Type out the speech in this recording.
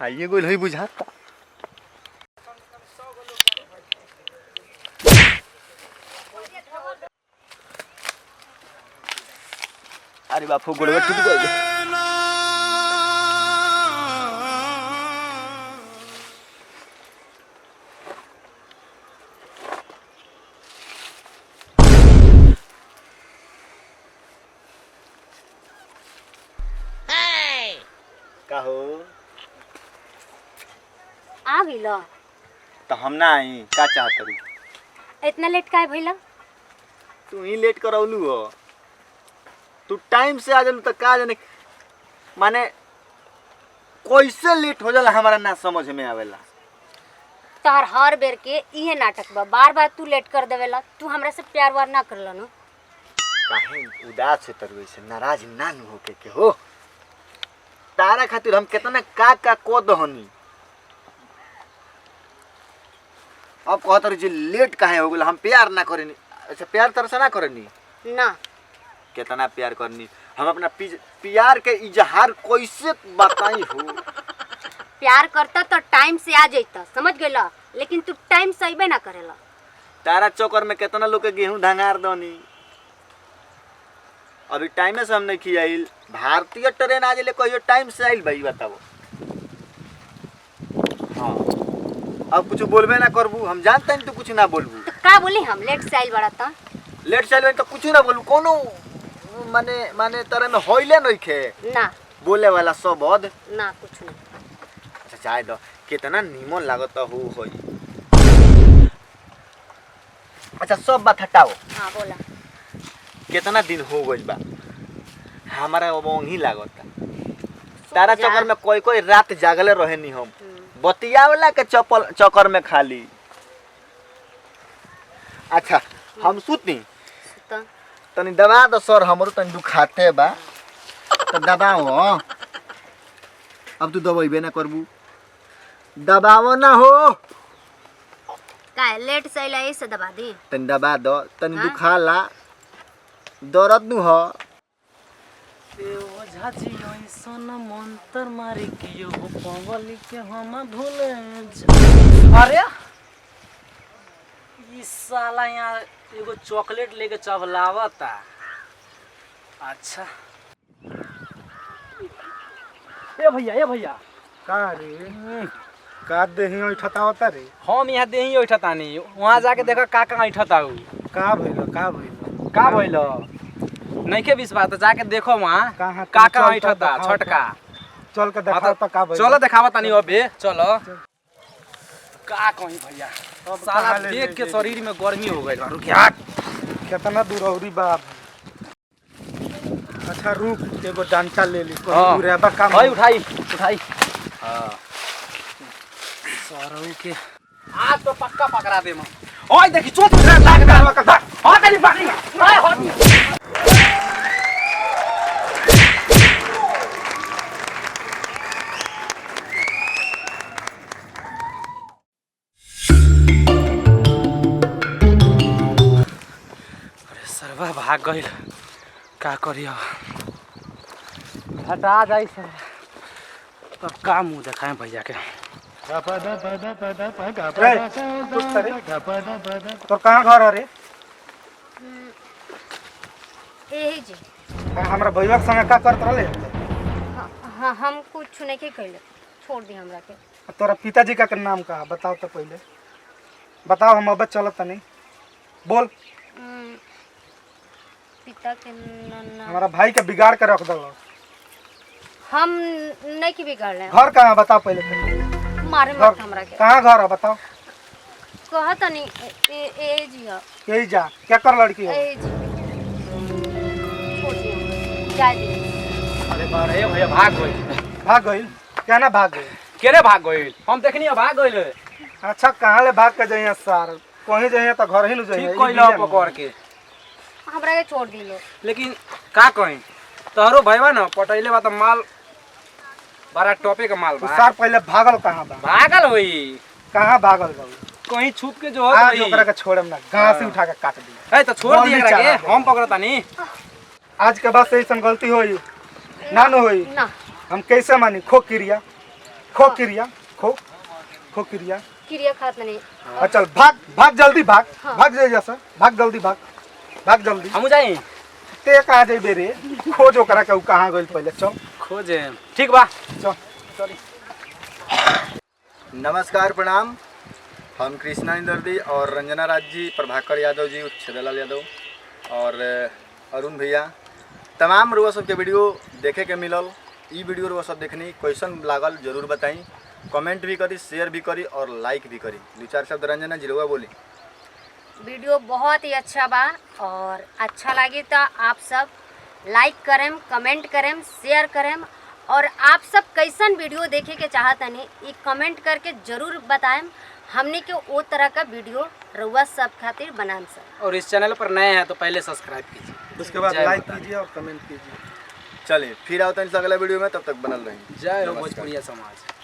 आइए गोल हुई बुझाता अरे बापू गोलवा टूट गई का हो आ गइलो तो हम ना आई का चाहत रही इतना लेट काहे भइला? तू ही लेट करौलू हो तू टाइम से आ जालू तो का जाने माने कैसे लेट हो जाला हमारा ना समझ में आवेला। तोहर हर बेर के इहे नाटक बा, बार बार तू लेट कर देवेला। तू हमरा से प्यार वार ना करला न? काहे उदास से तरवे से नाराज ना न होके के हो। तारा खातिर हम कितना का को दहनी अब कहत रही लेट काहे हो गेला हम प्यार ना करेनी। अच्छा प्यार तरह से ना करेनी ना कितना प्यार करनी हम अपना प्यार के इजहार कैसे बताई हो। प्यार करता तो टाइम से आ जाता, समझ गइला? लेकिन तू टाइम से अइबे ना करेला। तारा चौकर में कितना लोग के गेहूं ढंगार दनी अभी टाइम से हम नहीं खियाइल। भारतीय ट्रेन आज ले कहियो टाइम से आइल भाई बताओ। हाँ अब कुछ बोलबे ना करबू हम जानते हैं तू कुछ ना बोलबू तो का बोली हम लेट से आइल बड़ा था? लेट से आइल तो कुछ ना बोलू कोनो माने माने तरह में होइले नहीं खे ना बोले वाला शब्द ना कुछ नहीं। अच्छा चाहे दो कितना नीमन लागत हो होई। अच्छा सब बात हटाओ। हाँ बोला। कितना दिन हो गइल बा हमारा वही लागता तारा चक्कर में कोई कोई रात जागले रहे नहीं हम बतियावला के चक्कर में खाली। अच्छा हम सुती तनी दबा दो सर हमरो तनी दुखाते बा तो दबाओ। अब तू दबाइबे ना करबू दबाओ ना हो का लेट से आइला ऐसे दबा दी तनी दबा दो तनी दुखाला दर्द नु हो। ओझा जी ऐसन मंत्र मारी कियो पगली के हम भूले। अरे ई साला यहाँ एगो चॉकलेट लेके चबलावता। अच्छा ए भैया का रे का देही उठता होता रे हम यहाँ देही उठतानी वहाँ जाके देखा का उठता का भइल नहीं के विश्वास तो जाके देखो वहाँ कहाँ का उठता छोटका चल के देखा तो का भइल चलो देखावा तनी अबे चलो का कहीं भैया साला देख के शरीर में गर्मी हो गई रुक यार कितना दूर औरी बा। अच्छा रुक एगो डंटा ले ली हाँ। रेबा काम भाई उठाई हां सरऊ के आज तो पक्का पकड़ा दे मैं ओए देखी चोट लाग रहा हां तेरी पकड़ी ओए हो सरवा भाग गई का करियो हटा जाई सर तो का मुंह देखाए भैया के। तो कहाँ घर है रे? एही जी। हमरा भैया के संगे का करत रहले? हाँ हम कुछ नहीं के कइले, छोड़ दी हमरा के। तोरा पिताजी का नाम का बताओ तो पहले बताओ हम अब चलत नहीं बोल। पिता के नाम हमारा भाई के बिगाड़ के रख दो। हम नहीं की बिगाड़ ले। घर कहाँ बताओ पहले मारे मत हमरा के। कहाँ घर है बताओ। कहत नहीं ए जी है यही जा क्या कर लड़की है? ए जी छोड़ दी जा दी। अरे बारे भैया भाग गई क्या ना भाग गई केरे भाग गई हम देखनी भाग गई। अच्छा कहाँ ले भाग के जाइए सर कहीं जाइए तो घर ही न जाइए ठीक कइला पकड़ के हमरा के छोड़ दी लो। लेकिन का कहीं तोहरो भैया ना पटैले बा त माल बड़ा टॉपे का माल तू बा। सर पहले भागल कहाँ बा? भागल होई कहाँ भागल बा? कहीं छुप के जो होत आज होई। ओकरा के छोड़म ना, घास से उठा के काट दी। ए तो छोड़ गोली दिए एकरा चला के दे। हम पकड़तानी। आज के बाद से ऐसा गलती होई ना न होई। ना हम कैसे मानी? खो क्रिया, खो क्रिया, खो खो क्रिया। क्रिया खात नहीं। और चल भाग भाग जल्दी भाग, भाग जाए जैसा, भाग जल्दी भाग, भाग जल्दी। हम जाई ते कहाँ जाइबे रे? खोज ओकरा के उ कहाँ गइल पहले, चल खोजे। ठीक बा चल। नमस्कार प्रणाम। हम कृष्णा इंदर्दी और रंजना राज जी, प्रभाकर यादव जी, छेदलाल यादव और अरुण भैया तमाम रुआ सब के वीडियो देखे के मिलल। ई वीडियो रुआ सब देखनी क्वेश्चन लागल जरूर बताई, कमेंट भी करी, शेयर भी करी और लाइक भी करी। 2-4 शब्द रंजना जी रुआ बोली। वीडियो बहुत ही अच्छा बा और अच्छा लगे तो आप सब लाइक करें, कमेंट करें, शेयर करें और आप सब कैसन वीडियो देखे के चाहतनी ये कमेंट करके जरूर बताएं। हमने के वो तरह का वीडियो रउआ सब खातिर बनाएं सर। और इस चैनल पर नए हैं तो पहले सब्सक्राइब कीजिए, उसके बाद जय लाइक माता दी। कीजिए और कमेंट कीजिए। चलिए फिर आओ अगला वीडियो में, तब तक बनल रही। जय हो नमस्कार। भोजपुरिया समाज।